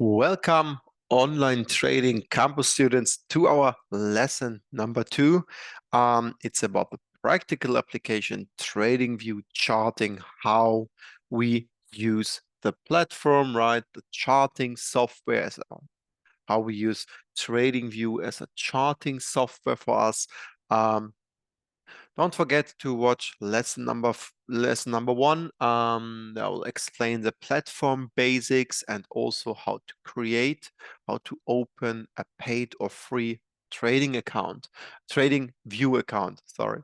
Welcome, online trading campus students, to our lesson number 2. It's about the practical application, TradingView charting, how we use the platform, right? The charting software, how we use TradingView as a charting software for us. Don't forget to watch lesson number 1. I will explain the platform basics and also how to open a paid or free trading view account, sorry.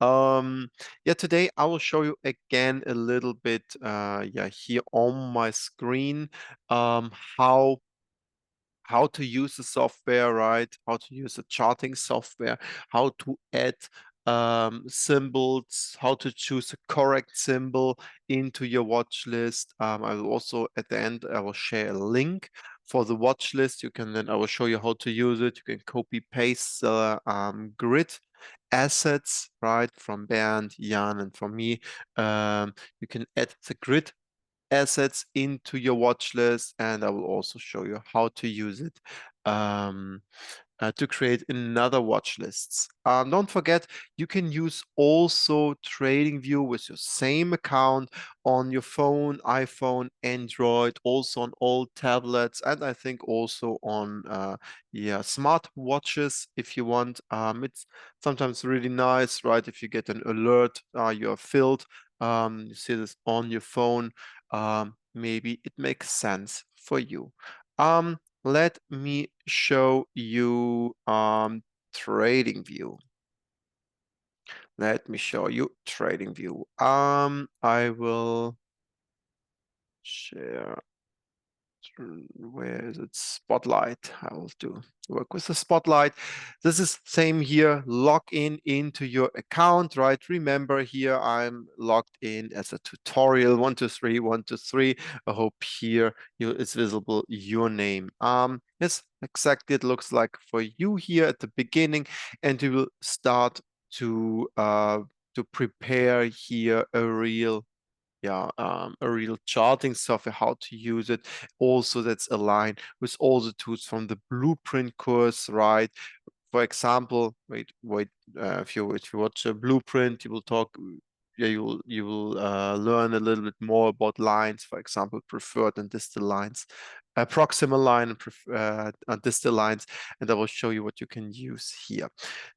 Yeah, today I will show you again a little bit, here on my screen, how to use the software, right? How to use the charting software, how to add symbols, how to choose the correct symbol into your watch list. I will also, at the end, I will share a link for the watch list. I will show you how to use it. You can copy paste the grid assets, right, from Bernd, Jan, and from me. You can add the grid assets into your watch list, and I will also show you how to use it to create another watch lists. Don't forget, you can use also TradingView with your same account on your phone, iPhone, Android, also on all tablets, and I think also on smart watches if you want. It's sometimes really nice, right? If you get an alert, you are filled. You see this on your phone. Maybe it makes sense for you. Let me show you TradingView. Let me show you TradingView. I will share. Where is it? Spotlight. I will work with the Spotlight. This is same here. Log in into your account, right? Remember here I'm logged in as a tutorial 123 123. I hope here it's visible your name. Yes, exactly. It looks like for you here at the beginning, and we will start to prepare here a real charting software, how to use it. Also, that's aligned with all the tools from the blueprint course, right? For example, if you watch a blueprint, you will talk. Yeah, you will learn a little bit more about lines, for example, preferred and distal lines, proximal line and distal lines, and I will show you what you can use here.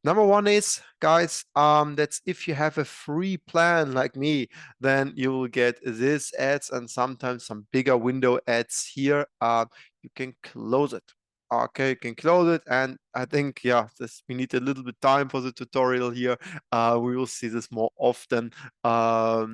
Number 1 is, guys, that's if you have a free plan like me, then you will get this ads and sometimes some bigger window ads here. You can close it. Okay, you can close it, and I think, yeah, we need a little bit time for the tutorial here. We will see this more often. Yeah,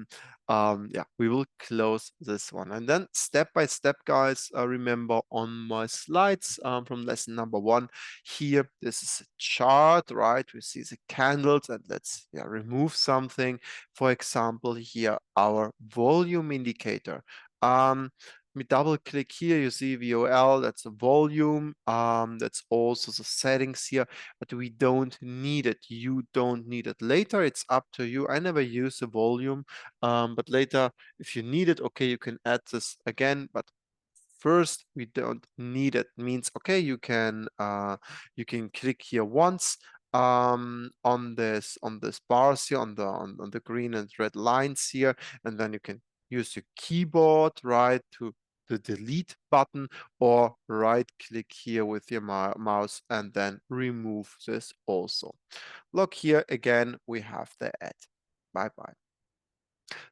we will close this one, and then step by step, guys, remember on my slides from lesson number 1 here, this is a chart, right? We see the candles, and let's remove something. For example, here our volume indicator. We double click here, you see VOL, that's the volume. That's also the settings here, but we don't need it. You don't need it. Later, it's up to you. I never use the volume, but later, if you need it, okay, you can add this again, but first we don't need it. Means, okay, you can click here once on this bars here, on the green and red lines here, and then you can use your keyboard, right, to the delete button, or right click here with your mouse and then remove this also. Look here again, we have the ad. Bye bye.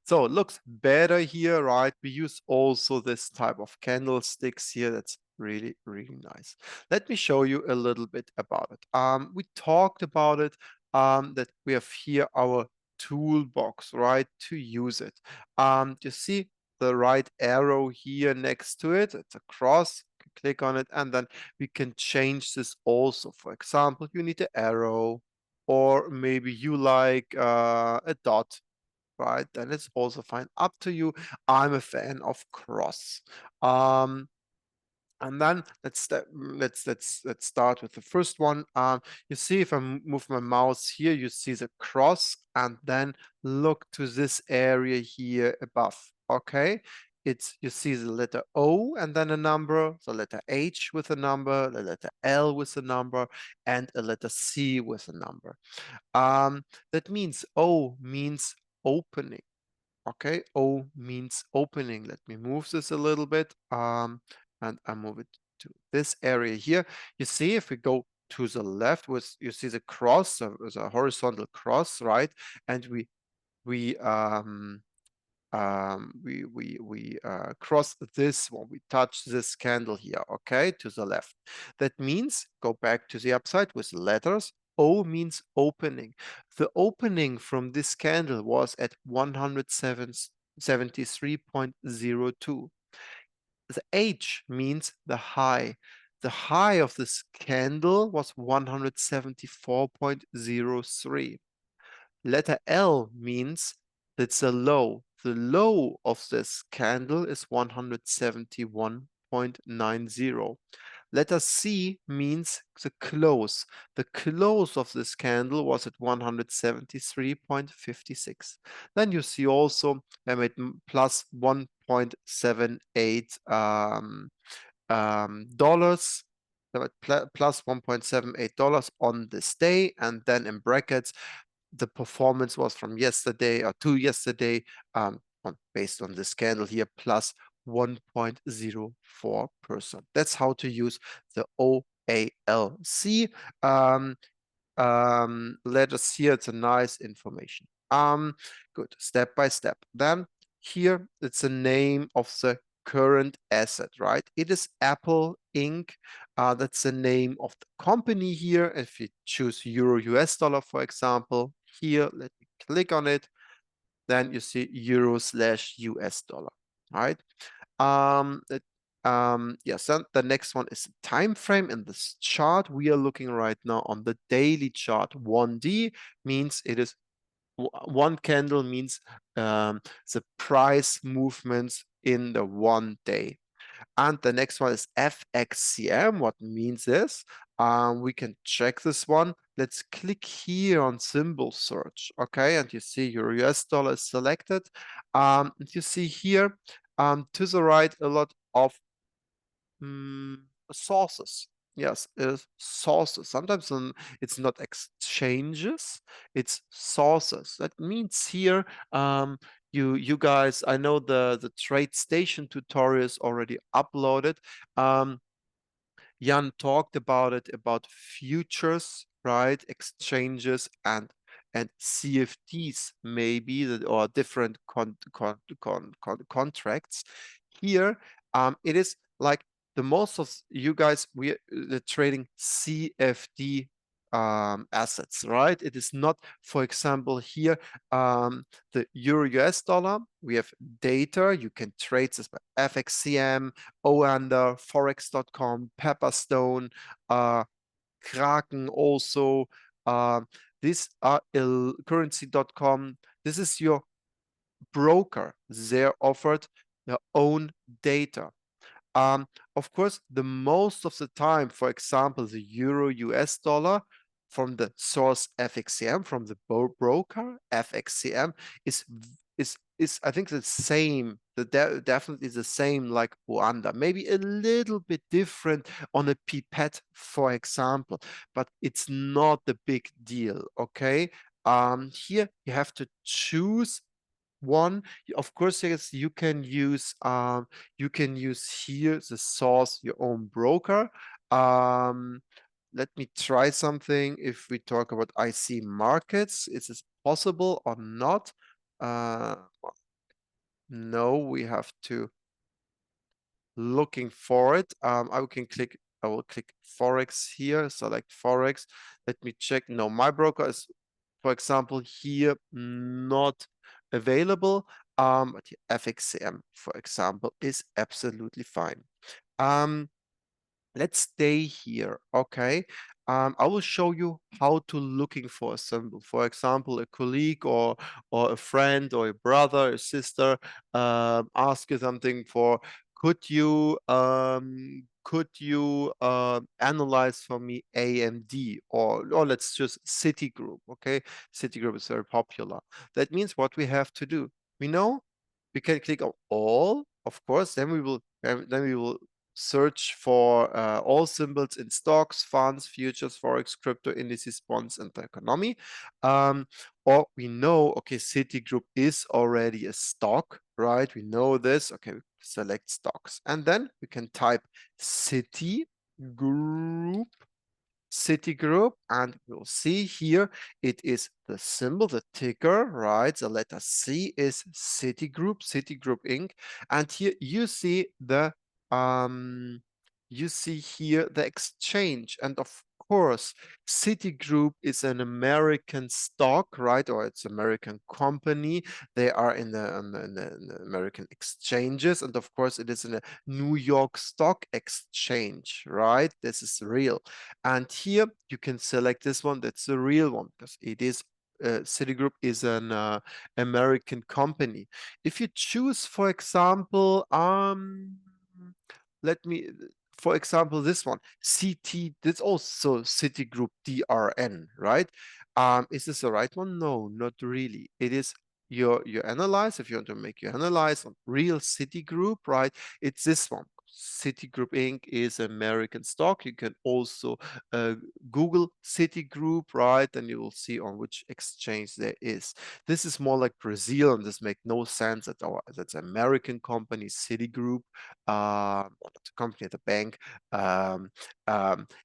So it looks better here, right? We use also this type of candlesticks here. That's really, really nice. Let me show you a little bit about it. We talked about it, that we have here our toolbox, right, to use it. You see the right arrow here next to it. It's a cross. Click on it, and then we can change this also. For example, you need an arrow, or maybe you like a dot, right? Then it's also fine. Up to you. I'm a fan of cross. And then let's start with the first one. You see, if I move my mouse here, you see the cross, and then look to this area here above. Okay, you see the letter O and then a number, the letter H with a number, the letter L with a number, and a letter C with a number. That means O means opening. Okay, O means opening. Let me move this a little bit, and I move it to this area here. You see, if we go to the left, you see the cross, the horizontal cross, right? And we cross this one, we touch this candle here, okay, to the left. That means go back to the upside with letters. O means opening. The opening from this candle was at 173.02. The H means the high. The high of this candle was 174.03. Letter L means it's a low. The low of this candle is 171.90. Letter C means the close. The close of this candle was at 173.56. Then you see also I made plus 1.78 dollars, plus $1.78 on this day, and then in brackets the performance was from yesterday or to yesterday, based on this candle here, plus 1.04%. That's how to use the OALC. Let us here, it's a nice information. Good, step by step. Then here, it's the name of the current asset, right? It is Apple Inc. That's the name of the company here. If you choose Euro US dollar, for example, here, let me click on it. Then you see Euro/US dollar, right? Yes, then the next one is the time frame in this chart. We are looking right now on the daily chart. 1D means it is one candle means the price movements in the 1 day. And the next one is FXCM. What means this? We can check this one. Let's click here on symbol search. Okay, and you see your US dollar is selected. And you see here to the right a lot of sources. Yes, it is sources. Sometimes it's not exchanges, it's sources. That means here, you guys, I know the TradeStation tutorial is already uploaded. Jan talked about it, about futures, right? Exchanges and CFDs maybe that or different contracts. Here, it is like the most of you guys we are trading CFD assets, right? It is not, for example, here the Euro US dollar. We have data. You can trade this by FXCM, Oander, Forex.com, Pepperstone, Kraken also. These are currency.com. This is your broker. They're offered their own data. Of course, the most of the time, for example, the Euro US dollar from the source FXCM, from the broker FXCM is I think the same, definitely the same like Rwanda, maybe a little bit different on a pipette, for example, but it's not the big deal, okay? Here you have to choose one. Of course, yes, you can use here the source, your own broker. Let me try something. If we talk about IC markets, is this possible or not? No, we have to looking for it. I will click Forex here, select Forex. Let me check. No, my broker is, for example, here not available. But FXCM, for example, is absolutely fine. Let's stay here, okay? I will show you how to looking for a symbol. For example, a colleague or a friend or a brother or sister ask you something for, could you analyze for me AMD or let's just Citigroup, okay? Citigroup is very popular. That means what we have to do. We know we can click on all of course, then we will search for all symbols in stocks, funds, futures, forex, crypto, indices, bonds, and the economy. Or we know, okay, Citigroup is already a stock, right? We know this. Okay, we select stocks, and then we can type Citigroup, and we'll see here it is the symbol, the ticker, right? The letter C is Citigroup, Citigroup Inc. And here you see the exchange, and of course Citigroup is an American stock, right? Or it's American company. They are in the American exchanges, and of course it is in a New York Stock Exchange, right? This is real. And here you can select this one. That's the real one because it is Citigroup is an American company. If you choose, for example, let me, for example, this one, CT, that's also Citigroup DRN, right? Is this the right one? No, not really. It is your analyze, if you want to make your analyze on real Citigroup, right? It's this one. Citigroup Inc. is American stock. You can also Google Citigroup, right? And you will see on which exchange there is. This is more like Brazil, and this makes no sense that that's American company, Citigroup, not the company, the bank,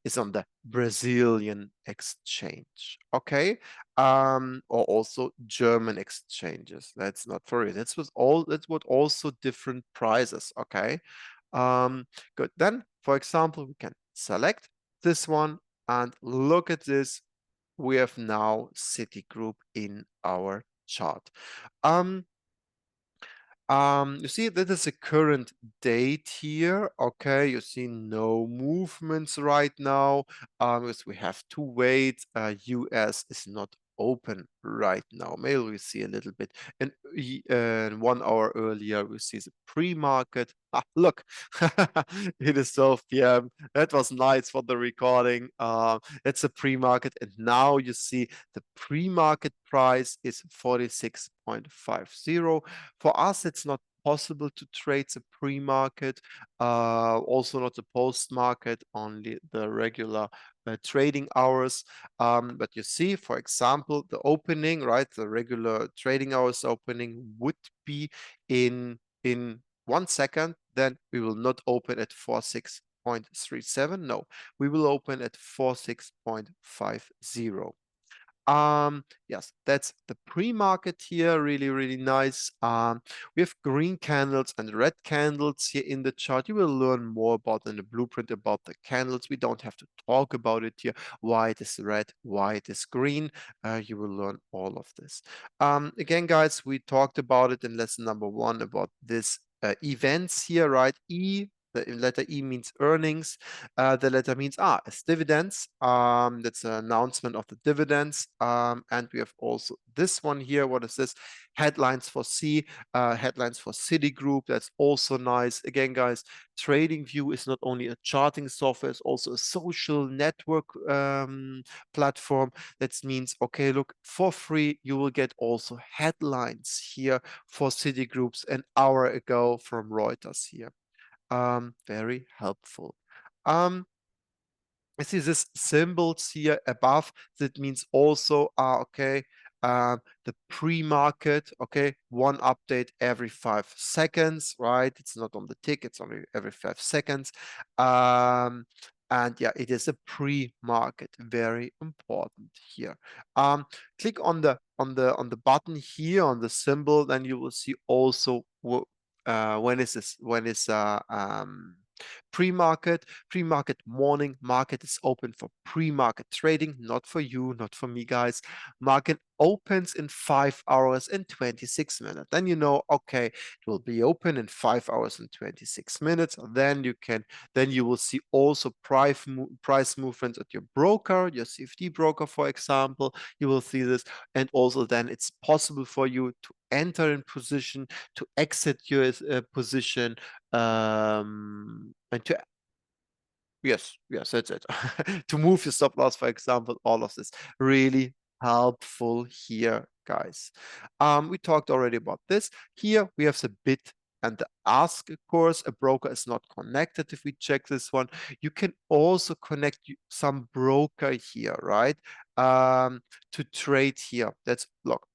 is on the Brazilian exchange. Okay, or also German exchanges. That's not for it. That's what also different prices. Okay. Good. Then, for example, we can select this one and look at this. We have now Citigroup in our chart. You see that is a current date here. Okay, you see no movements right now. Because we have to wait. US is not open right now. Maybe we see a little bit. And 1 hour earlier, we see the pre-market. Ah, look, it is 12 p.m. That was nice for the recording. It's a pre-market, and now you see the pre-market price is 46.50. For us, it's not possible to trade the pre-market, also not the post-market, only the regular trading hours. But you see, for example, the opening, right? The regular trading hours opening would be in 1 second. Then we will not open at 46.37. No, we will open at 46.50. Yes, that's the pre-market here. Really, really nice. We have green candles and red candles here in the chart. You will learn more about in the blueprint about the candles. We don't have to talk about it here. Why it is red, why it is green. You will learn all of this. Again, guys, we talked about it in lesson number 1 about this events here, right? The letter E means earnings. The letter means it's dividends. That's an announcement of the dividends. And we have also this one here. What is this? Headlines for C, headlines for Citigroup. That's also nice. Again, guys, TradingView is not only a charting software, it's also a social network platform. That means, okay, look, for free, you will get also headlines here for Citigroups an hour ago from Reuters here. Very helpful. I see this symbols here above. That means also, okay, the pre-market, okay, one update every 5 seconds, right? It's not on the tick, it's only every 5 seconds. And yeah, it is a pre-market, very important here. Click on the button here on the symbol, then you will see also when is this? When is pre-market morning. Market is open for pre-market trading, not for you, not for me, guys. Market opens in 5 hours and 26 minutes. Then you know, okay, it will be open in 5 hours and 26 minutes. Then you will see also price movements at your broker, your CFD broker, for example. You will see this, and also then it's possible for you to enter in position, to exit your position, and to yes, that's it. To move your stop loss, for example, all of this really helpful here, guys. We talked already about this. Here we have the bid and the ask course, a broker is not connected. If we check this one, you can also connect some broker here, right? To trade here. Look,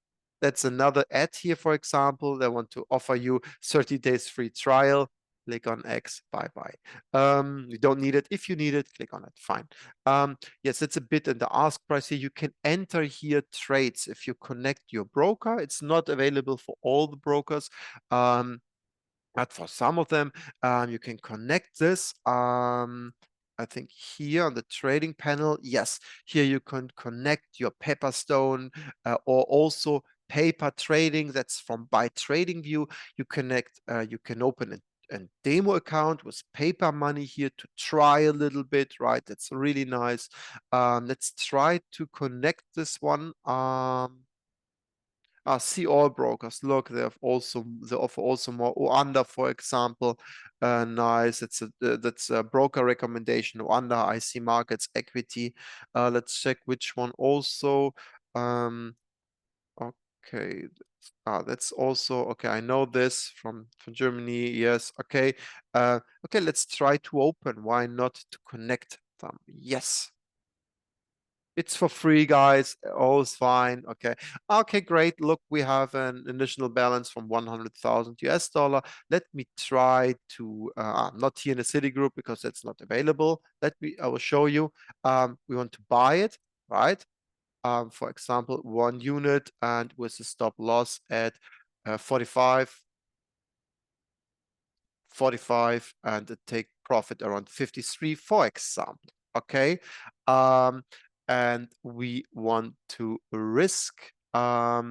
that's another ad here, for example. They want to offer you 30 days free trial. Click on X, bye-bye. You don't need it. If you need it, click on it, fine. Yes, it's a bit in the ask price here. You can enter here trades if you connect your broker. It's not available for all the brokers. But for some of them, you can connect this. I think here on the trading panel, yes, here you can connect your Pepperstone or also paper trading. That's from by TradingView. You can open a demo account with paper money here to try a little bit, right? That's really nice. Let's try to connect this one. See all brokers. Look, they offer also more Oanda, for example. Nice. That's a broker recommendation. Oanda, IC Markets, Equity. Let's check which one also. Okay. That's also okay. I know this from Germany. Yes. Okay. Okay. Let's try to open. Why not to connect them? Yes. It's for free, guys. All is fine. Okay. Okay, great. Look, we have an initial balance from 100,000 US dollar. Let me try to, not here in the Citigroup because that's not available. I will show you. We want to buy it, right? For example, 1 unit and with a stop loss at 45 and a take profit around 53, for example. Okay. And we want to risk, let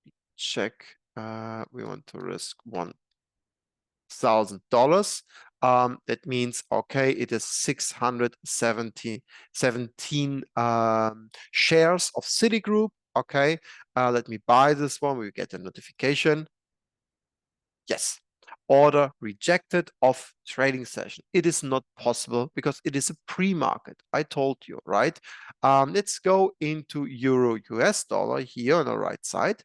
me check, we want to risk $1,000. That means, okay, it is 617 shares of Citigroup. Okay, let me buy this one. We get a notification. Yes, order rejected off trading session. It is not possible because it is a pre-market. I told you, right? Let's go into Euro US dollar here on the right side.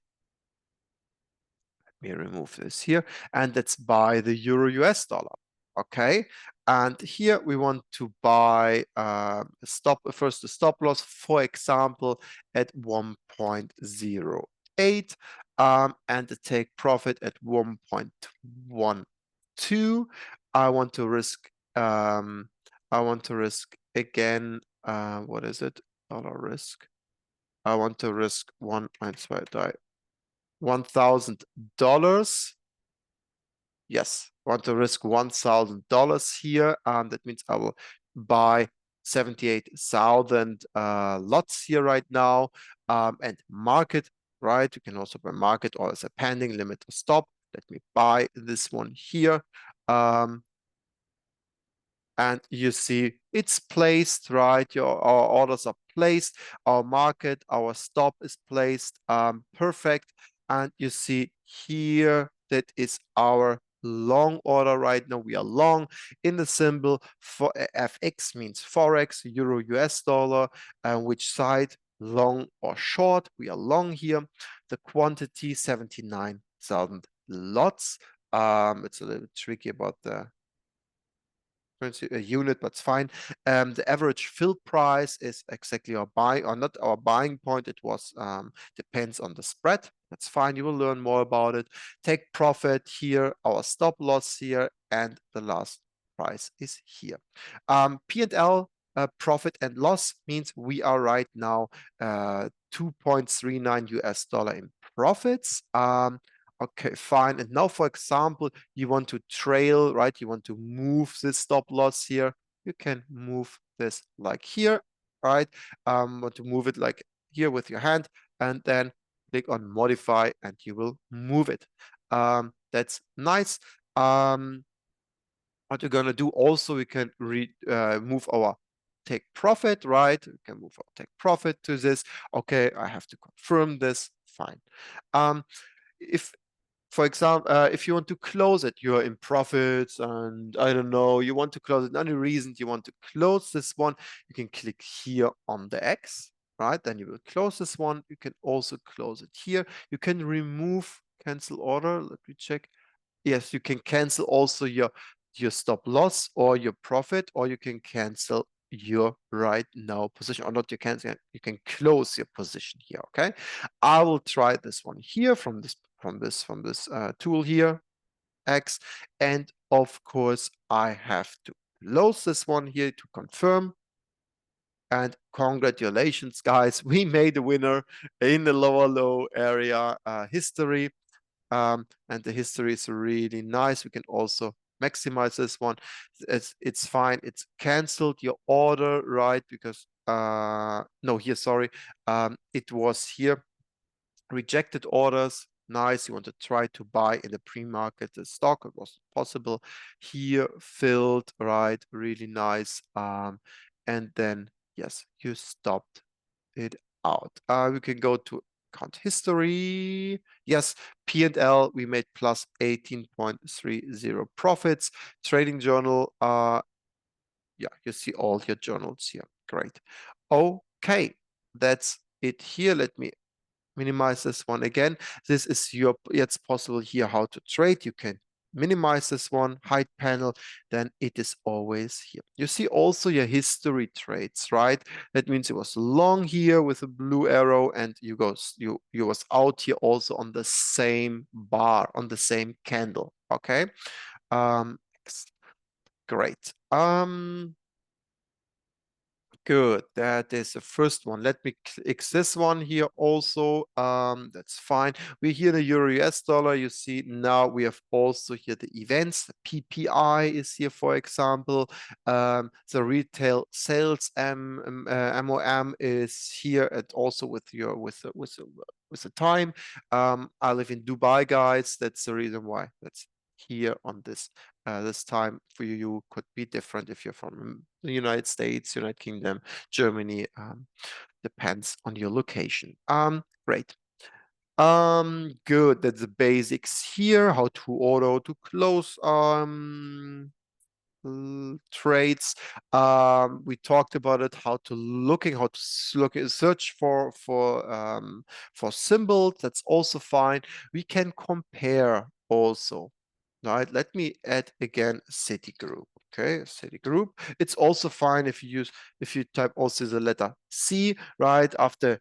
Let me remove this here, and let's buy the Euro US dollar. Okay, and here we want to buy first the stop loss, for example, at 1.08, and the take profit at 1.12. I want to risk again. What is it? Dollar risk. I want to risk $1,000. Yes, want to risk $1,000 here. That means I will buy 78,000 lots here right now. And market, right? You can also buy market or as a pending limit or stop. Let me buy this one here. And you see it's placed, right? Our orders are placed, our market, our stop is placed, perfect. And you see here that is our long order right now. We are long in the symbol for FX means Forex, Euro, US dollar, and which side, long or short. We are long here. The quantity 79,000 lots. It's a little tricky about the a unit, but it's fine. The average fill price is exactly our buy or not our buying point. It was depends on the spread. That's fine. You will learn more about it. Take profit here, our stop loss here, and the last price is here. P&L profit and loss means we are right now 2.39 US dollar in profits. Okay, fine. And now, for example, you want to trail, right? You want to move this stop loss here. You can move this like here, right? Want to move it like here with your hand, and then click on modify, and you will move it. That's nice. What you're gonna do also, we can move our take profit, right? We can move our take profit to this. Okay, I have to confirm this. Fine. If for example, if you want to close it, you're in profits and I don't know, you want to close it. Any reason you want to close this one, you can click here on the X. right? Then you will close this one. You can also close it here. You can remove cancel order. Let me check. Yes, you can cancel also your stop loss or your profit, or you can cancel your right now position, or not, you can close your position here. Okay, I will try this one here from this tool here, X, and of course I have to close this one here to confirm. And congratulations, guys, we made a winner in the lower low area history. And the history is really nice. We can also maximize this one. It's fine. It's canceled your order, right? Because no, here, sorry. It was here rejected orders. Nice. You want to try to buy in the pre-market the stock. It was possible. Here filled, right? Really nice. And then yes, you stopped it out. We can go to account history. Yes, P&L, we made plus 18.30 profits. Trading journal, yeah, you see all your journals here. Great. Okay, that's it here. Let me minimize this one again. This is it's possible here how to trade. You can minimize this one, hide panel, then it is always here. You see also your history trades, right? That means it was long here with a blue arrow, and you was out here also on the same bar, on the same candle. Okay. Great. Good, that is the first one. Let me click this one here also. That's fine. We're here the Euro US dollar. You see now we have also here the events. The PPI is here, for example. The retail sales MOM is here, and also with the time. I live in Dubai, guys. That's the reason why that's here on this. This time for you could be different if you're from the United States, United Kingdom, Germany. Depends on your location. Great. Good. That's the basics here. How to auto to close trades. We talked about it. How to search for symbols. That's also fine. We can compare also. Right, let me add again Citigroup. Okay, Citigroup. It's also fine if you type also the letter C, right? After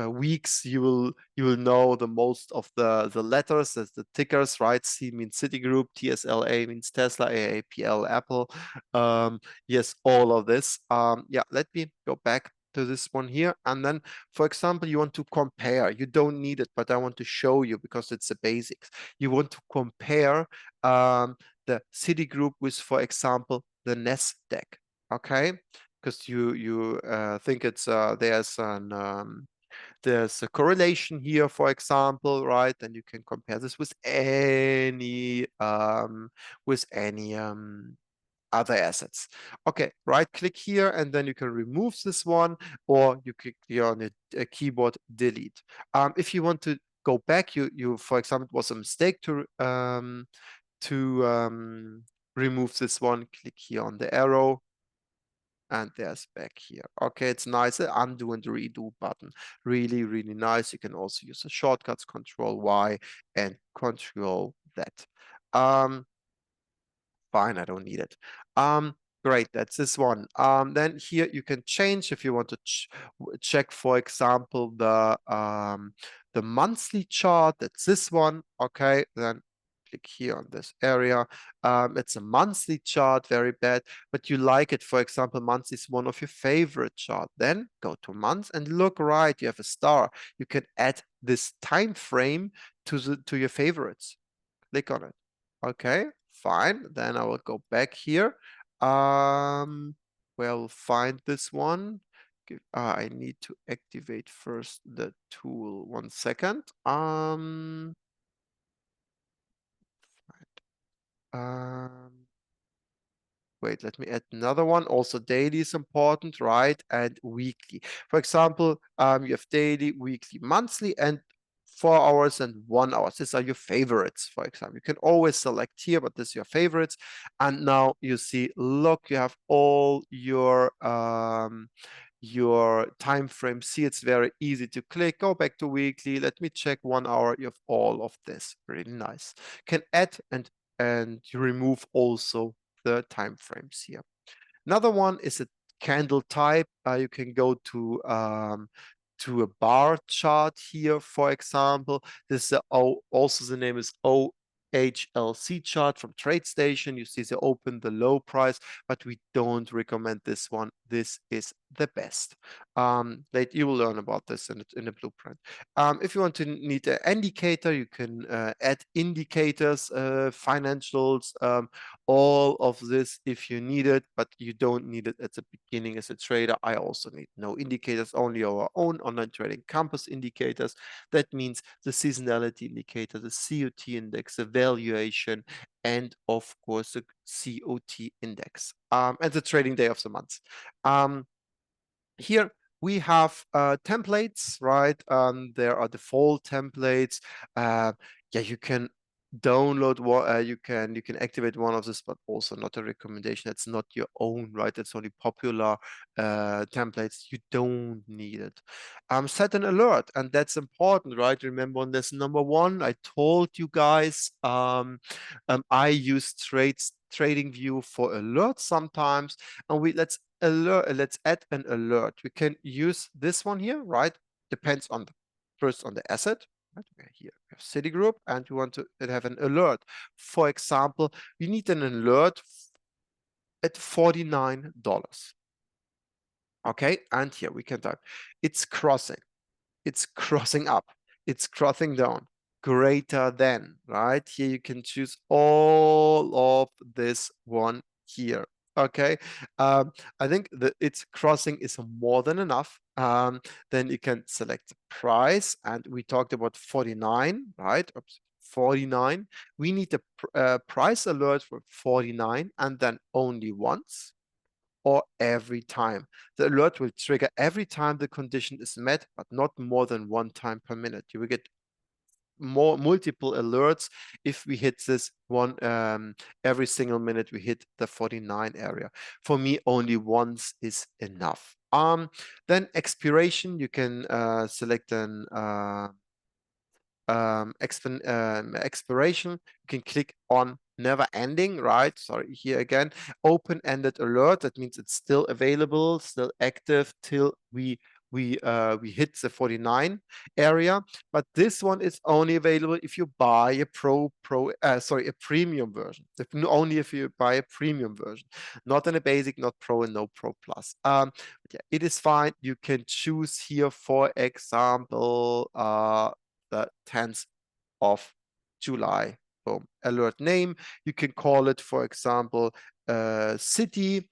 weeks, you will know the most of the letters, as the tickers, right? C means Citigroup, TSLA means Tesla, AAPL Apple. Yes, all of this. Yeah, let me go back to this one here. And then, for example, you want to compare. You don't need it, but I want to show you because it's the basics. You want to compare the Citigroup with, for example, the Nasdaq. Okay, because you think it's there's a correlation here, for example, right? And you can compare this with any other assets. Okay, right click here, and then you can remove this one, or you click here on a keyboard delete. If you want to go back, you for example, it was a mistake to remove this one, click here on the arrow, and there's back here. Okay, it's nice. The undo and redo button, really, really nice. You can also use the shortcuts, Control Y and Control Z. Fine, I don't need it. Great, that's this one. Then here you can change if you want to check, for example, the monthly chart. That's this one. Okay, then click here on this area. It's a monthly chart, very bad, but you like it. For example, months is one of your favorite chart. Then go to months and look right. You have a star. You can add this time frame to your favorites. Click on it. Okay, fine. Then I will go back here. We'll find this one. I need to activate first the tool. 1 second. Wait, let me add another one. Also, daily is important, right? And weekly. For example, you have daily, weekly, monthly, and 4 hours and 1 hour. These are your favorites, for example. You can always select here, but this is your favorites. And now you see, look, you have all your your time frame. See, it's very easy to click. Go back to weekly. Let me check 1 hour. You have all of this. Really nice. Can add and you remove also the time frames here. Another one is a candle type. You can go to a bar chart here, for example. This is also the name is OHLC chart from TradeStation. You see the open, the low price, but we don't recommend this one. This is the best. You will learn about this in the blueprint. If you want to need an indicator, you can add indicators, financials, all of this if you need it, but you don't need it at the beginning as a trader. I also need no indicators, only our own online trading campus indicators. That means the seasonality indicator, the COT index, the valuation, and of course the COT index, and the trading day of the month. Here we have templates, right? There are default templates. Yeah, you can download what you can activate one of this, but also not a recommendation. That's not your own, right? That's only popular templates. You don't need it. Set an alert, and that's important, right? Remember on this number one, I told you guys I use TradingView for alerts sometimes, and let's add an alert. We can use this one here, right? Depends on first on the asset. Right? Here we have Citigroup, and we want to have an alert. For example, we need an alert at $49. Okay, and here we can type it's crossing up, it's crossing down, greater than, right? Here you can choose all of this one here. Okay, I think that it's crossing is more than enough. Then you can select the price, and we talked about 49, right? Oops, 49. We need a price alert for 49, and then only once or every time. The alert will trigger every time the condition is met, but not more than 1 time per minute. You will get multiple alerts if we hit this one every single minute we hit the 49 area. For me, only once is enough. Then expiration, you can select an expiration. You can click on never ending, right? Sorry, here again, open-ended alert. That means it's still available, still active till we hit the 49 area. But this one is only available if you buy a a premium version. Only if you buy a premium version, not in a basic, not pro, and no pro plus. Yeah, it is fine. You can choose here, for example, the 10th of July. Boom. Alert name. You can call it, for example, city.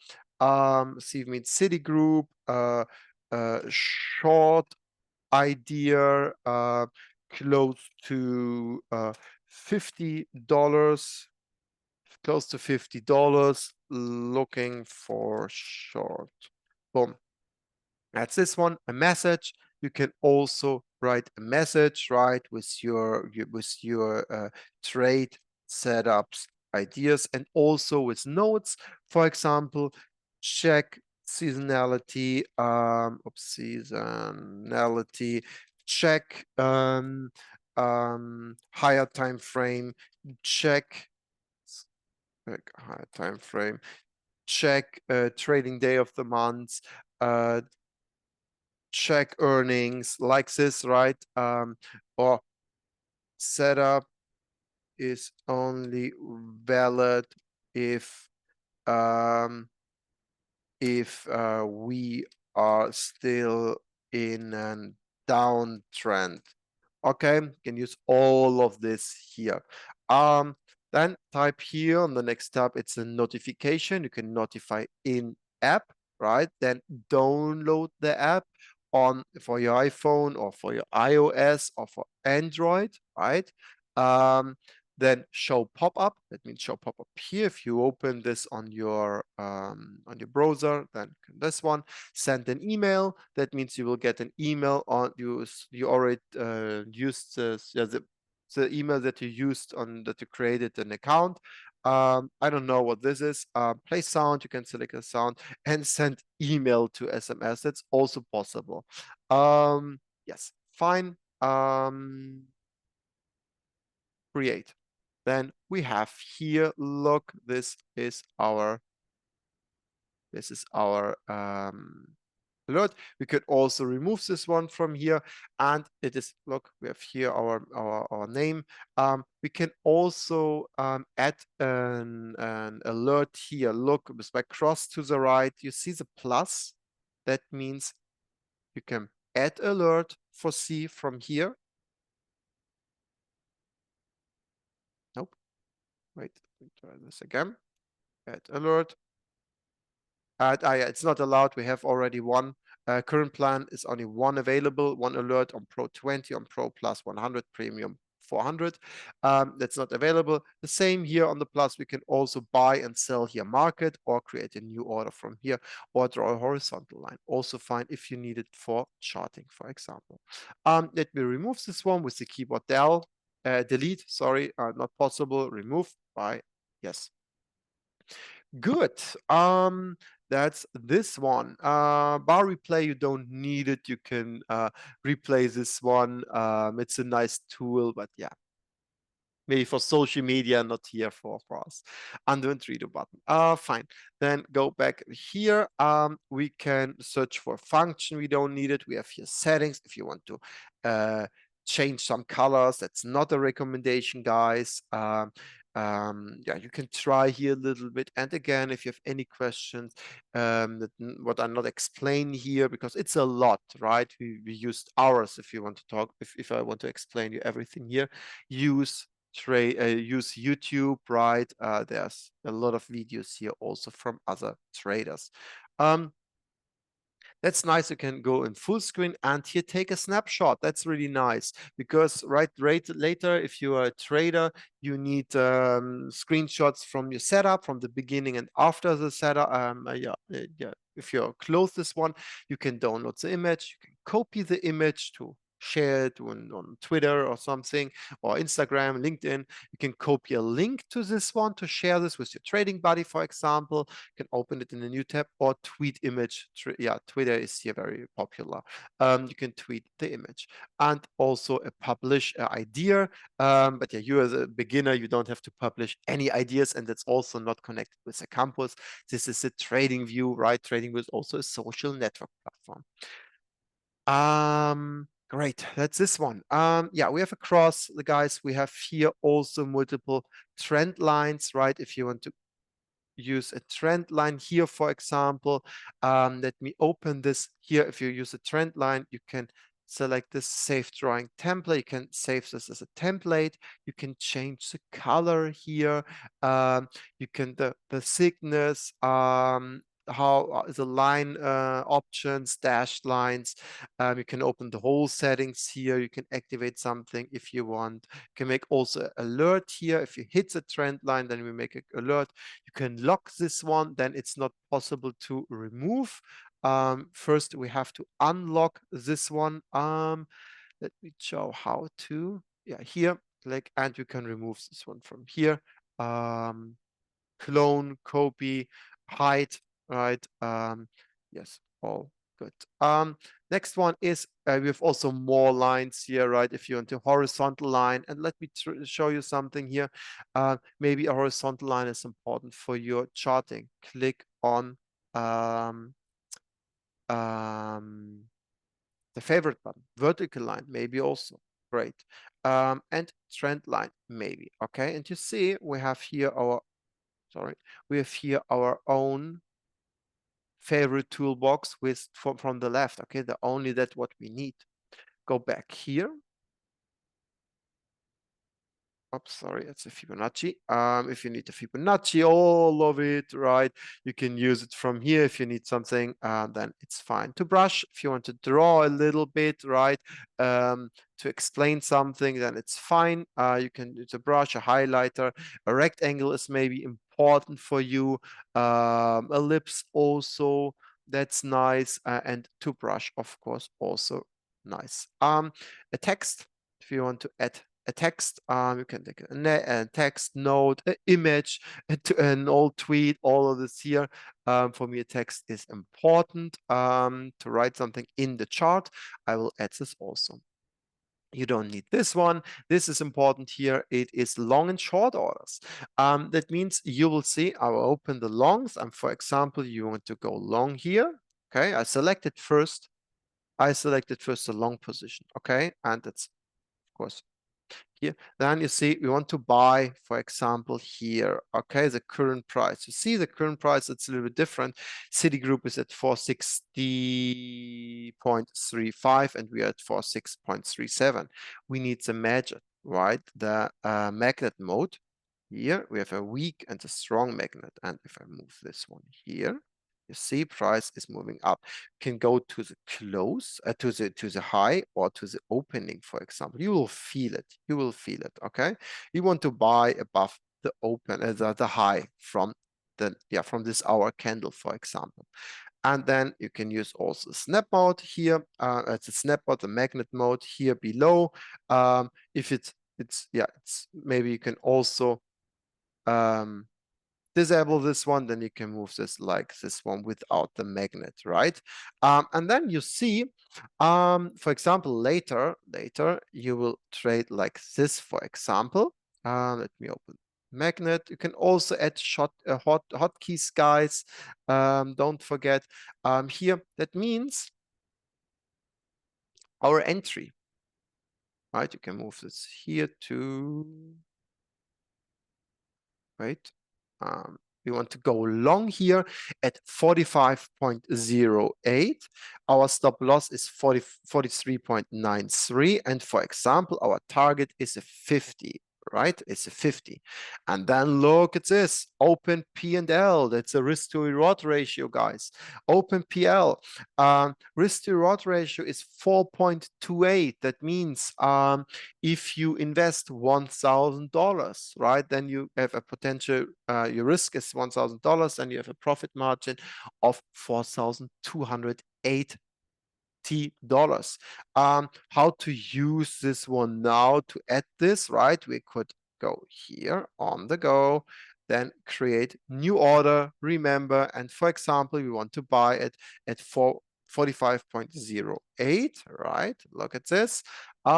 See, it means city group. Short idea. Close to $50. Close to $50. Looking for short. Boom. That's this one, a message. You can also write a message, right, with your trade setups, ideas, and also with notes. For example, check seasonality, seasonality, check higher time frame, check higher time frame, check trading day of the month, check earnings like this, right? Or setup is only valid if we are still in a downtrend. Okay, you can use all of this here. Then type here on the next tab, it's a notification. You can notify in app, right? Then download the app for your iPhone or for your iOS or for Android, right? Then show pop-up. That means show pop-up here. If you open this on your browser, then this one. Send an email. That means you will get an email on you already used the email that you used that you created an account. I don't know what this is. Play sound, you can select a sound and send email to SMS. That's also possible. Yes, fine. Create. Then we have here, look, this is our alert. We could also remove this one from here, and it is, look, we have here our name. We can also add an alert here. Look, if I cross to the right, you see the plus. That means you can add alert for C from here. Nope. Wait, let me try this again. Add alert. Yeah, it's not allowed. We have already one. Current plan is only one available, one alert on Pro 20, on Pro Plus 100, Premium 400. That's not available. The same here on the Plus. We can also buy and sell here market, or create a new order from here, or draw a horizontal line. Also fine if you need it for charting, for example. Let me remove this one with the keyboard delete, sorry, not possible. Remove by yes. Good. That's this one. Bar replay, you don't need it. You can replay this one. It's a nice tool, but yeah, maybe for social media, not here for us. Undo and redo button. Fine. Then go back here. We can search for function. We don't need it. We have here settings. If you want to change some colors, that's not a recommendation, guys. Yeah, you can try here a little bit. And again, if you have any questions, what I'm not explaining here, because it's a lot, right? We used hours if you want to talk, if I want to explain you everything here. Use YouTube, right? There's a lot of videos here also from other traders. That's nice. You can go in full screen and here take a snapshot. That's really nice because right later, if you are a trader, you need screenshots from your setup, from the beginning and after the setup. Yeah. If you close this one, you can download the image. You can copy the image to share it on Twitter or something, or Instagram, LinkedIn. You can copy a link to this one to share this with your trading buddy, for example. You can open it in a new tab, or tweet image. Yeah, Twitter is here very popular. You can tweet the image, and also a publish idea. But yeah, you as a beginner, you don't have to publish any ideas, and that's also not connected with the campus. This is a TradingView, right? TradingView is also a social network platform. Great, that's this one. Yeah, we have across the guys, we have here also multiple trend lines, right? If you want to use a trend line here, for example, let me open this here. If you use a trend line, you can select this save drawing template. You can save this as a template. You can change the color here. You can the thickness, how the line options, dashed lines. You can open the whole settings here. You can activate something if you want. You can make also alert here. If you hit the trend line, then we make an alert. You can lock this one, then it's not possible to remove. First, we have to unlock this one. Let me show how to. Yeah, here, click, and you can remove this one from here. Clone, copy, hide, right? Yes, all good. Next one is we have also more lines here, right? If you want a horizontal line, and let me show you something here. Maybe a horizontal line is important for your charting. Click on the favorite button. Vertical line, maybe also. Great. And trend line, maybe. Okay, and you see we have here our we have here our own favorite toolbox with from the left. Okay, the only that what we need. Go back here. Oops, sorry, it's a Fibonacci. If you need the Fibonacci, all of it, right? You can use it from here. If you need something, then it's fine. To brush, if you want to draw a little bit, right? To explain something, then it's fine. You can use a brush, a highlighter. A rectangle is maybe important for you. Ellipse also, that's nice. And to brush, of course, also nice. A text, if you want to add a text. You can take a text, note, an image, an old tweet, all of this here. For me, a text is important to write something in the chart. I will add this also. You don't need this one. This is important here. It is long and short orders. That means you will see, I will open the longs. And for example, you want to go long here. Okay, I selected first the long position. Okay, and it's of course here. Then you see we want to buy, for example, here. Okay, the current price. You see the current price, it's a little bit different. Citigroup is at 460.35 and we are at 46.37. We need the magnet, right? The magnet mode. Here we have a weak and a strong magnet. And if I move this one here, you see price is moving up. Can go to the close, to the high or to the opening, for example. You will feel it. You will feel it. Okay. You want to buy above the open, the high from from this hour candle, for example. And then you can use also snap mode here. It's a snap mode, the magnet mode here below. If it's maybe you can also disable this one, then you can move this like this one without the magnet, right? And then you see, for example, later you will trade like this, for example. Let me open magnet. You can also add hotkeys, guys. Don't forget here. That means our entry, right? You can move this here to wait. We want to go long here at 45.08. Our stop loss is 43.93. And for example, our target is a 50, right? It's a 50. And then look at this, open P&L. That's a risk to reward ratio, guys. Open PL. Risk to reward ratio is 4.28. That means if you invest $1,000, right, then you have a potential, your risk is $1,000 and you have a profit margin of $4,280. How to use this one now to add this, right? We could go here on the go, then create new order, remember, and for example, we want to buy it at 45.08, right? Look at this. We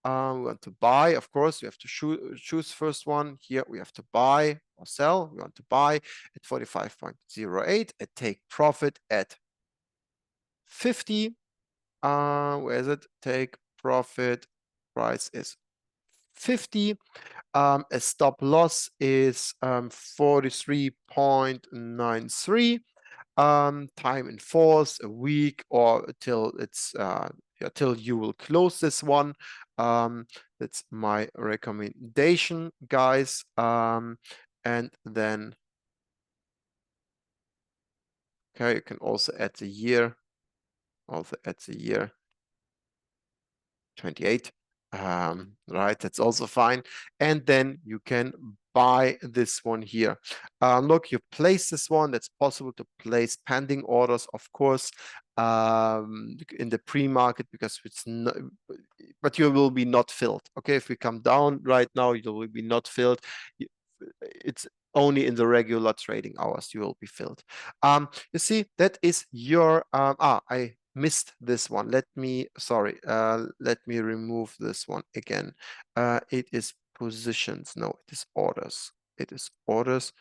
want to buy, of course, we have to choose first one. Here we have to buy or sell. We want to buy at 45.08 and take profit at 50. Where is it? Take profit. Price is 50. A stop loss is 43.93. Time in force, a week or till it's till you will close this one. That's my recommendation, guys. And then okay, you can also add the year. Also add the year 28. Right, that's also fine. And then you can buy this one here. Look, you place this one. That's possible to place pending orders, of course, in the pre-market because it's not, but you will be not filled. Okay, if we come down right now, you will be not filled. It's only in the regular trading hours you will be filled. You see, that is your I missed this one. Let me remove this one again. It is positions. No, it is orders. It is orders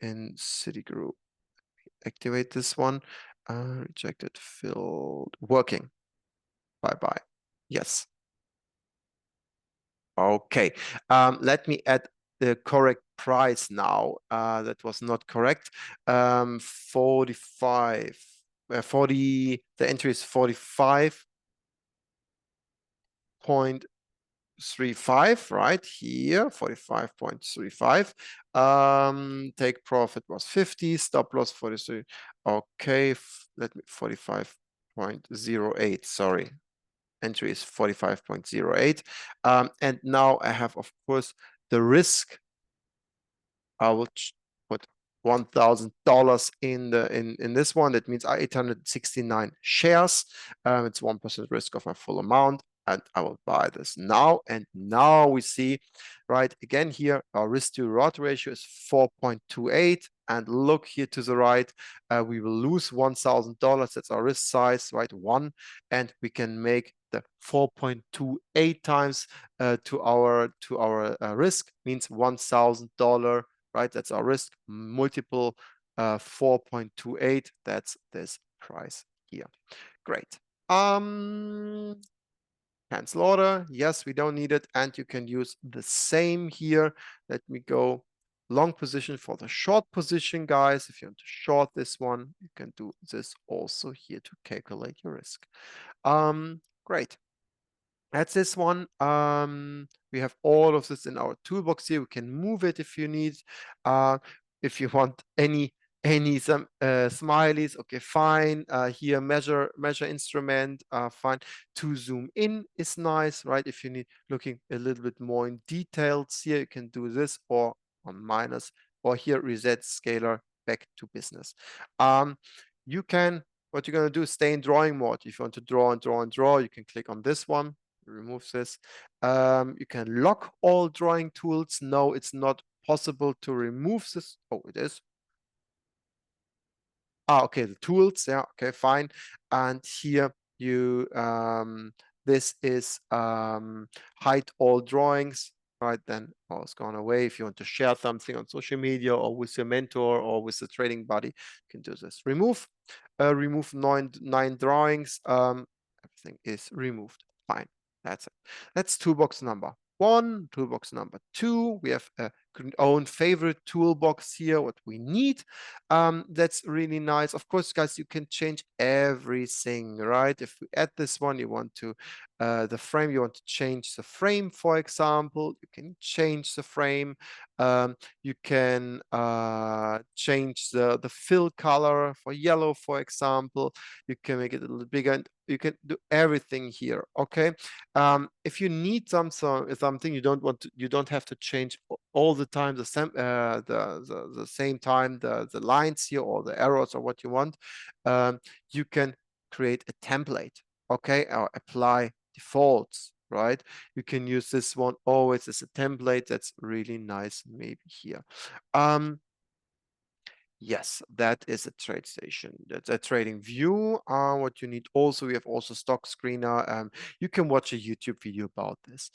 in Citigroup. Activate this one. Rejected, filled, working. Bye-bye. Yes. Okay. Let me add the correct price now. That was not correct. 45. 40. The entry is 45.35, right here, 45.35. Take profit was 50, stop loss 43. Okay, let me 45.08. Sorry, entry is 45.08. And now I have, of course, the risk. I will put $1,000 in this one. That means 869 shares. It's 1% risk of my full amount. and I will buy this now. And now we see, right, again here, our risk to reward ratio is 4.28. And look here to the right, we will lose $1,000. That's our risk size, right? 1. And we can make the 4.28 times to our risk, means $1,000, right? That's our risk, multiple 4.28. That's this price here. Great. Cancel order. Yes, we don't need it. And you can use the same here. Let me go long position for the short position, guys. If you want to short this one, you can do this also here to calculate your risk. Great. That's this one. We have all of this in our toolbox here. We can move it if you need. If you want any some smileys, okay, fine. Here measure instrument, fine. To zoom in is nice, right? If you need looking a little bit more in details here, you can do this, or on minus, or here reset scalar back to business. You can, what you're going to do is stay in drawing mode. If you want to draw and draw and draw, you can click on this one. Remove this. You can lock all drawing tools. No, it's not possible to remove this. Oh, it is. Okay, the tools. Yeah, okay, fine. And here you this is hide all drawings. Right, then it's gone away. If you want to share something on social media or with your mentor or with the trading buddy, you can do this. Remove nine drawings. Everything is removed. Fine. That's it. That's toolbox number 1. Toolbox number 2. We have a own favorite toolbox here, what we need. That's really nice. Of course, guys, you can change everything, right? If we add this one, you want to the frame, you want to change the frame, for example, you can change the frame. You can change the fill color for yellow, for example. You can make it a little bigger, and you can do everything here. Okay. If you need something, you don't have to change all the time the same time the lines here or the arrows or what you want. You can create a template, okay, or apply defaults, right? You can use this one always as a template. That's really nice, maybe here. Yes, that is a trade station. That's a TradingView. What you need also, we have also stock screener. You can watch a YouTube video about this.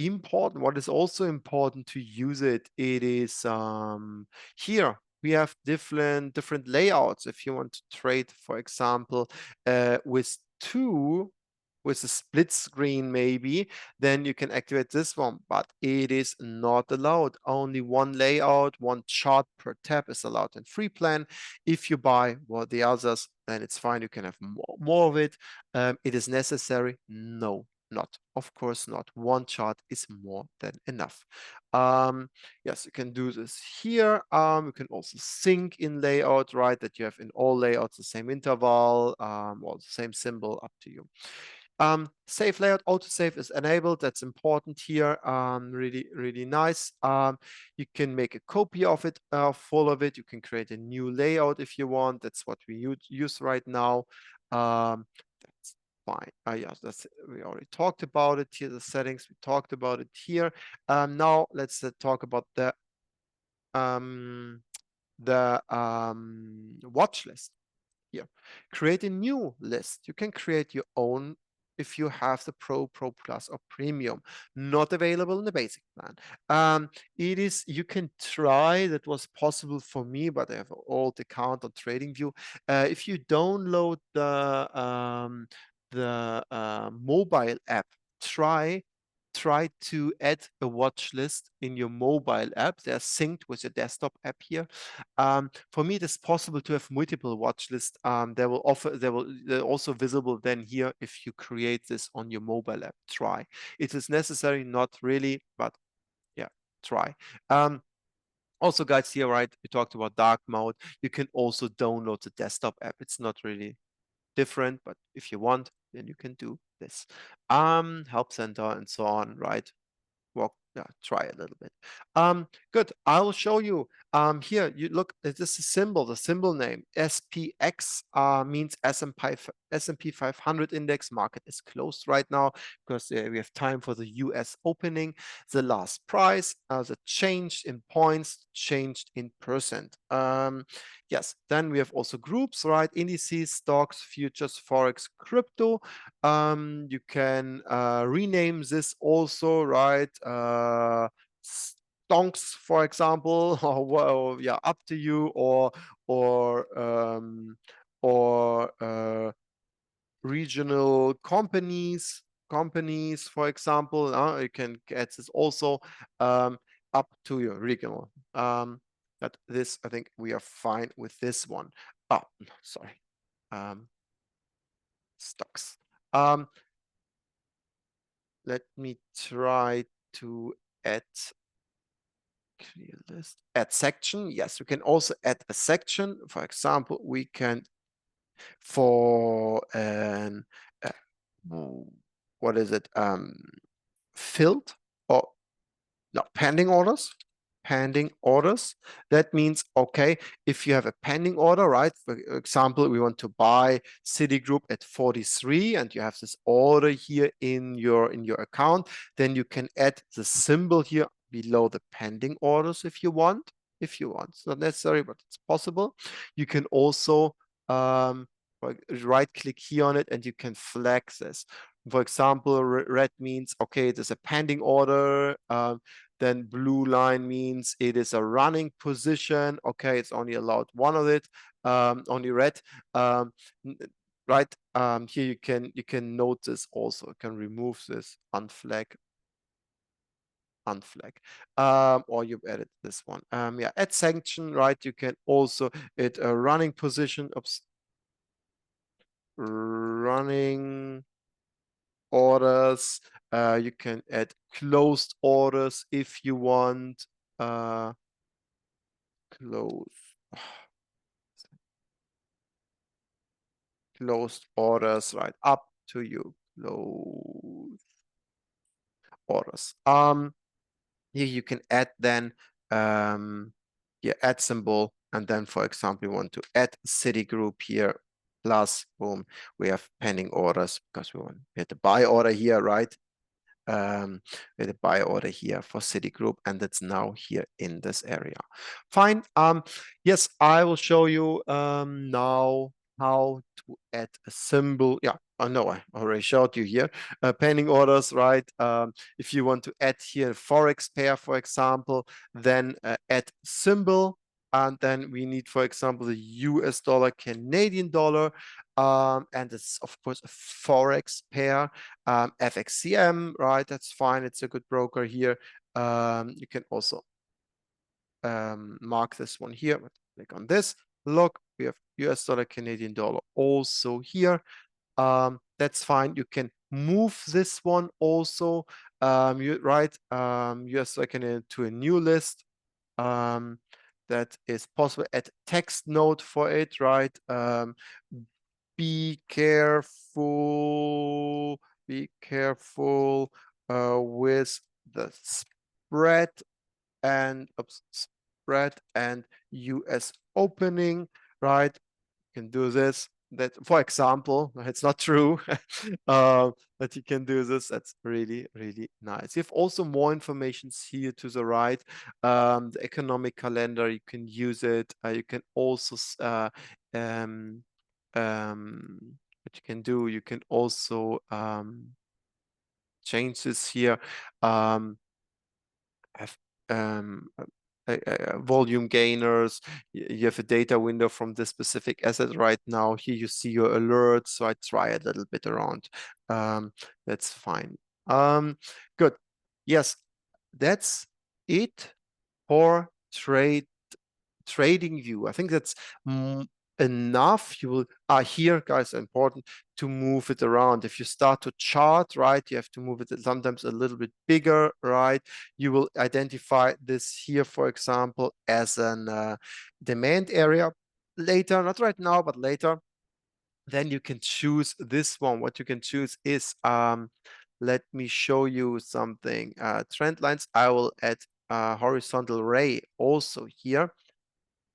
Important, what is also important to use it, it is here we have different layouts. If you want to trade, for example, with a split screen maybe, then you can activate this one, but it is not allowed. Only one layout, one chart per tab is allowed in free plan. If you buy the others, then it's fine. You can have more of it. It is necessary? No, not. Of course not. One chart is more than enough. Yes, you can do this here. You can also sync in layout, right? That you have in all layouts the same interval or the same symbol, up to you. Save layout, autosave is enabled. That's important here. Really nice. You can make a copy of it, full of it. You can create a new layout if you want. That's what we use right now. That's fine. Yes, we already talked about it here. The settings, we talked about it here. Now let's talk about the watch list. Here, create a new list. You can create your own if you have the Pro Plus, or Premium. Not available in the basic plan. It is, you can try, that was possible for me, but I have an old account on TradingView. If you download the mobile app, try to add a watch list in your mobile app. They're synced with your desktop app here. For me, it is possible to have multiple watch lists. They're also visible then here if you create this on your mobile app. Try. It is necessary, not really, but yeah, try. Also, guys, here, right, we talked about dark mode. You can also download the desktop app. It's not really different, but if you want, then you can do this. Help center and so on, right? Well, yeah, try a little bit. Good. I will show you. Here, you look at this symbol, the symbol name SPX means S&P 500 index. Market is closed right now because we have time for the US opening. The last price, the changed in points, changed in percent. Yes, then we have also groups, right? Indices, stocks, futures, forex, crypto. You can rename this also, right? Stonks, for example, or well, yeah, up to you, or regional companies, for example. You can get this also up to your regional. But this, I think we are fine with this one. Oh, sorry. Stocks. Let me try to add clear list. Add section. Yes, we can also add a section. For example, we can for an what is it? Filled or no, pending orders. Pending orders. That means, okay, if you have a pending order, right? For example, we want to buy Citigroup at 43 and you have this order here in your account, then you can add the symbol here below the pending orders if you want. It's not necessary, but it's possible. You can also right click here on it and you can flag this. For example, red means, okay, there's a pending order. Then blue line means it is a running position. Okay, it's only allowed one of it. Only red. Right here you can note this also. You can remove this unflag, or you've added this one. Yeah, add sanction, right? You can also add a running position. Oops. Running orders. You can add closed orders if you want. Closed orders, right? Up to you. Closed orders. Here you can add then your add symbol, and then for example you want to add Citigroup here, plus boom, we have pending orders because we had the buy order here, right? With a buy order here for Citigroup, and that's now here in this area. Fine. Yes, I will show you now how to add a symbol. Yeah, no, I already showed you here. Pending orders, right? If you want to add here a forex pair, for example, then add symbol. And then we need, for example, the US dollar, Canadian dollar, and it's of course a forex pair. FXCM, right? That's fine. It's a good broker here. You can also mark this one here. Click on this. Look, we have US dollar, Canadian dollar also here. That's fine. You can move this one also. US dollar, Canadian to a new list. That is possible. Add text note for it, right? Be careful with the spread and US opening, right? You can do this. That, for example, it's not true, but you can do this. That's really, really nice. You have also more information here to the right. The economic calendar, you can use it. You can also what you can do, you can also change this here. Have volume gainers. You have a data window from this specific asset right now. Here you see your alerts, so I try a little bit around. That's fine. Good. Yes, that's it for TradingView. I think that's enough. You will here, guys, important to move it around. If you start to chart, right, you have to move it sometimes a little bit bigger, right? You will identify this here, for example, as an demand area later, not right now, but later. Then you can choose this one. What you can choose is let me show you something. Trend lines. I will add horizontal ray also here,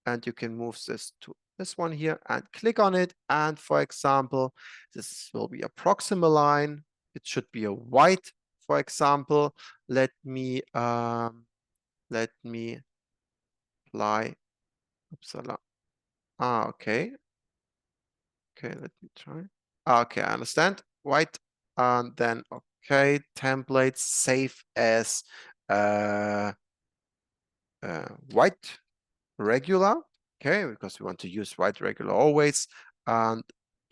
and you can move this to this one here, and click on it. And for example, this will be a proximal line. It should be a white, for example. Let me apply upsala. Okay. Okay, let me try. Okay, I understand. White. And then okay, templates save as uh, white regular. Okay, because we want to use white regular always. And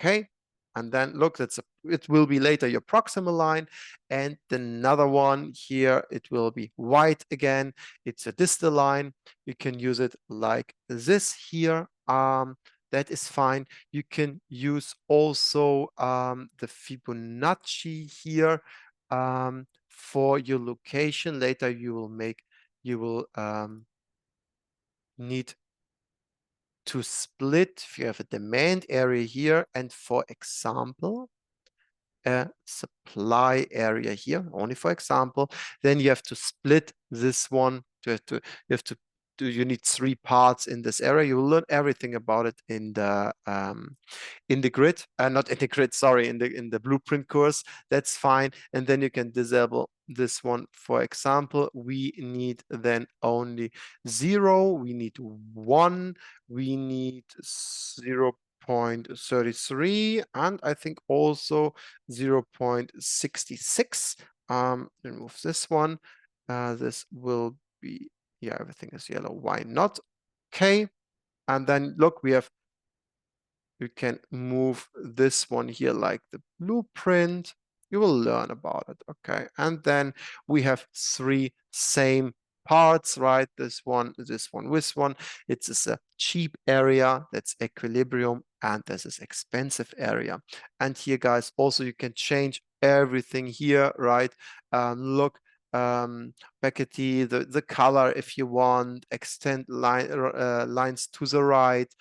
okay, and then look, it will be later your proximal line, and another one here, it will be white again. It's a distal line. You can use it like this here. That is fine. You can use also the Fibonacci here for your location. Later you will need to split. If you have a demand area here, and for example, a supply area here, only for example, then you have to split this one you have to do, you need 3 parts in this area. You will learn everything about it in the grid, not in the grid, sorry, in the blueprint course. That's fine. And then you can disable this one. For example, we need then only 0, we need 1, we need 0.33, and I think also 0.66. Remove this one. This will be, yeah, everything is yellow. Why not? Okay. And then look, you can move this one here like the blueprint. You will learn about it. Okay. And then we have 3 same parts, right? This one, this one. It's a cheap area, that's equilibrium, and this is expensive area. And here, guys, also you can change everything here, right? Look, Beckety, the color if you want, extend lines to the right,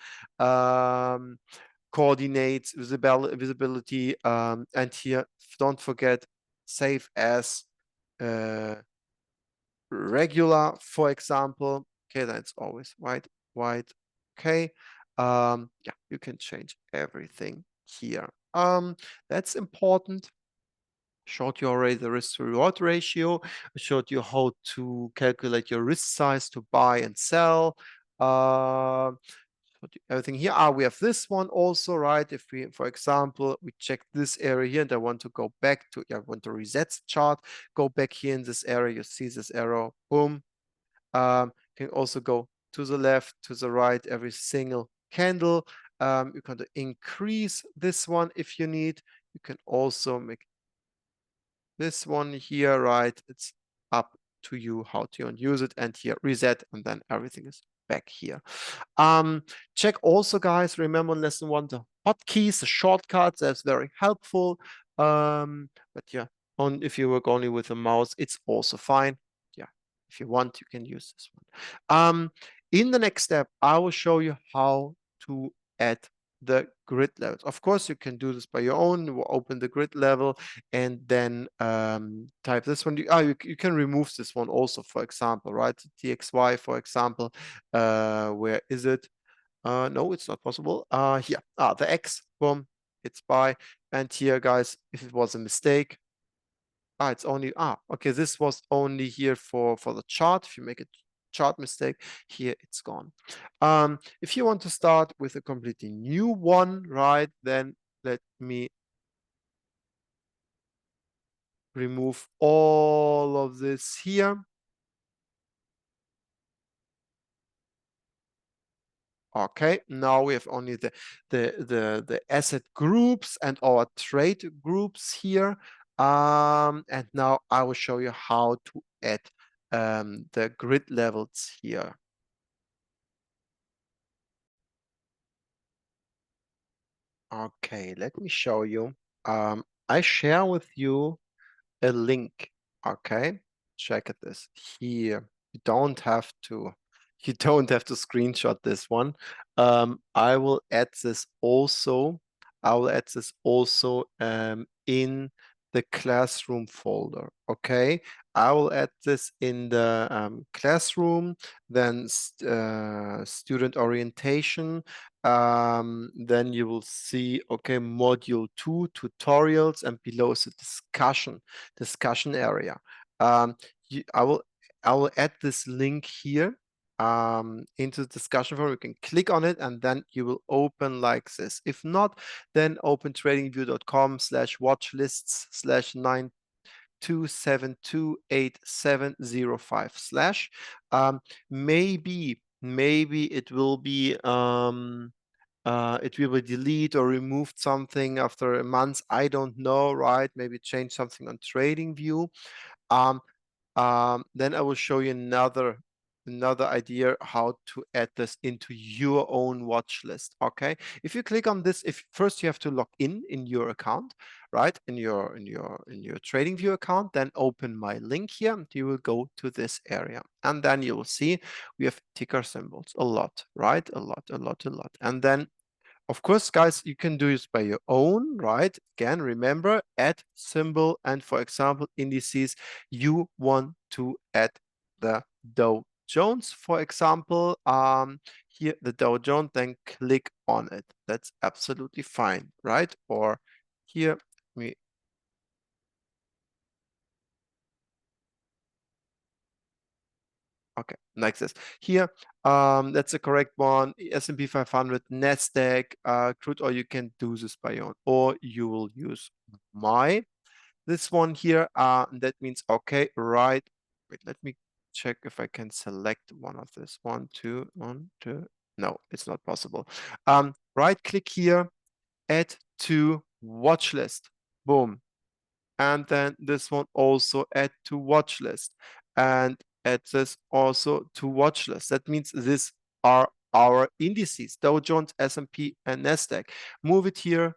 coordinates, visibility, and here, don't forget, save as regular, for example. Okay, that's always white. Okay, yeah, you can change everything here. That's important. Showed you already the risk to reward ratio. I showed you how to calculate your risk size to buy and sell. Everything here. We have this one also, right? If we, for example, we check this area here and I want to go back to, I want to reset the chart, go back here in this area, you see this arrow, boom. You can also go to the left, to the right, every single candle. You can increase this one if you need. You can also make this one here, right? It's up to you how to use it, and here reset, and then everything is back here. Check also, guys, remember in lesson 1 the hotkeys, the shortcuts. That's very helpful. But yeah, if you work only with a mouse, it's also fine. Yeah, if you want, you can use this one. In the next step, I will show you how to add the grid levels. Of course, you can do this by your own. You will open the grid level and then type this one. You can remove this one also, for example, right? TXY, for example. Where is it? No, it's not possible. Here, the X, boom, it's by. And here, guys, if it was a mistake, it's only, okay, this was only here for the chart. If you make a chart mistake, here it's gone. If you want to start with a completely new one, right, then let me remove all of this here. Okay, now we have only the asset groups and our trade groups here. And now I will show you how to add the grid levels here. Okay, let me show you. I share with you a link. Okay, check it this here. You don't have to screenshot this one. I will add this also. I will add this also in the classroom folder. Okay, I will add this in the classroom, then student orientation. then you will see, okay, module 2 tutorials, and below is a discussion area. Um, I will add this link here into the discussion forum. You can click on it and then you will open like this. If not, then open tradingview.com/watchlists/9272870 maybe it will be delete or removed something after a month. I don't know, right? Maybe change something on TradingView. Um, then I will show you another idea how to add this into your own watch list. Okay, if you click on this, if first you have to log in your account, right, in your TradingView account, then open my link here and you will go to this area, and then you will see we have ticker symbols a lot, right, a lot, and then of course, guys, you can do this by your own, right? Again, remember, add symbol, and for example, indices, you want to add the Dow Jones, for example, here the Dow Jones, then click on it. That's absolutely fine, right? Or here, we okay, like this. Here, that's the correct one. S&P 500, Nasdaq, crude oil. You can do this by your own, or you will use this one here. That means okay, right? Wait, let me check if I can select one of this. One, two. No, it's not possible. Right click here, add to watch list. Boom. And then this one also add to watch list, and add this also to watch list. That means these are our indices: Dow Jones, S&P, and Nasdaq. Move it here,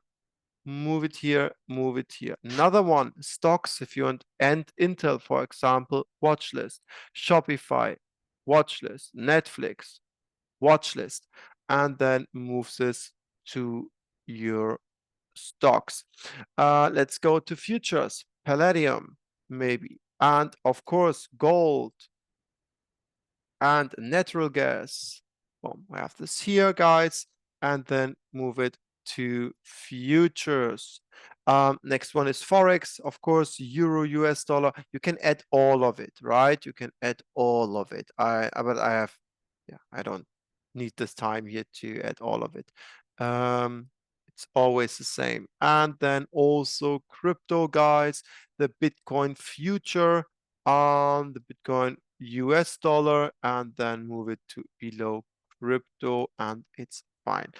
move it here, move it here. Another one, stocks, if you want, and Intel, for example, watch list. Shopify, watch list. Netflix, watch list. And then move this to your stocks. Let's go to futures, palladium, maybe. And of course, gold and natural gas. Boom, we have this here, guys, and then move it to futures. Next one is Forex, of course, Euro, US dollar. You can add all of it, right? You can add all of it. But I don't need this time here to add all of it. It's always the same. And then also crypto, guys, the Bitcoin future, the Bitcoin US dollar, and then move it to below crypto, and it's fine.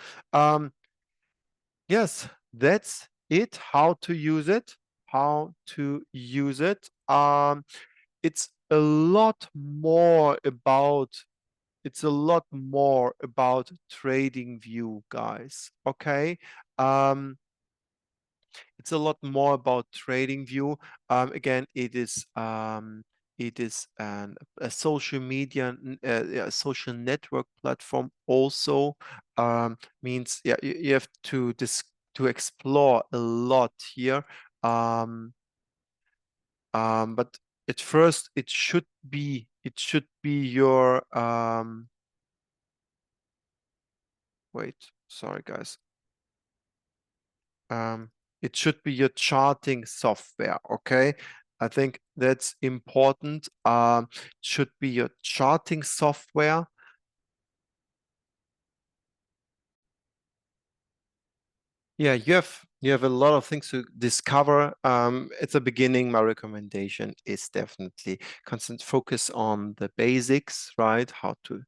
Yes, that's it. How to use it? How to use it? It's a lot more about TradingView, guys. Okay. It's a lot more about TradingView. Again, it is a social media, a social network platform. Also, means you have to explore a lot here. But at first, it should be your wait. Sorry, guys. It should be your charting software, okay? I think that's important. Should be your charting software. Yeah, you have a lot of things to discover. At the beginning, my recommendation is definitely constant focus on the basics, right? How to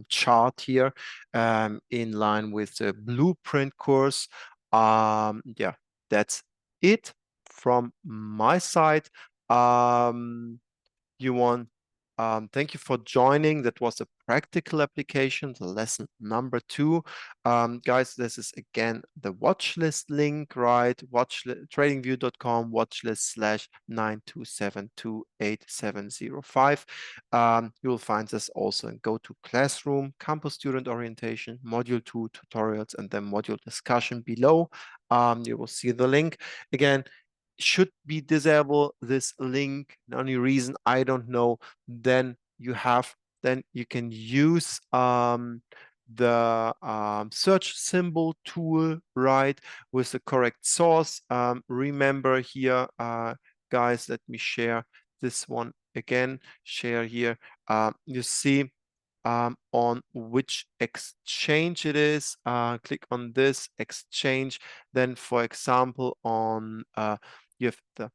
chart here in line with the blueprint course. Yeah, that's it from my side. You want Thank you for joining. That was a practical application, the lesson number 2. Guys, this is again the watch list link, right? TradingView.com watchlist/9272870 you will find this also in Go to Classroom, Campus Student Orientation, Module 2 tutorials, and then module discussion below. You will see the link. Again, should be disable this link. The only reason I don't know, then you can use the search symbol tool, right, with the correct source. Remember here, guys, let me share this one again, share here. You see on which exchange it is. Click on this exchange. Then, for example, on you have the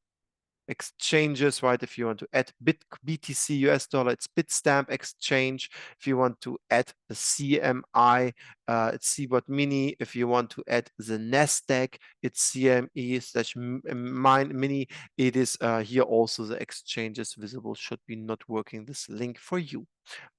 exchanges, right? If you want to add BTC US dollar, it's Bitstamp exchange. If you want to add the CMI, it's CBOT Mini. If you want to add the NASDAQ, it's CME/mini. It is here also the exchanges visible. Should be not working this link for you.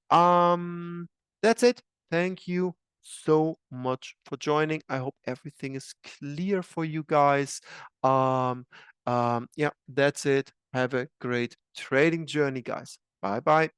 That's it. Thank you so much for joining. I hope everything is clear for you guys. Yeah, that's it. Have a great trading journey, guys. Bye bye.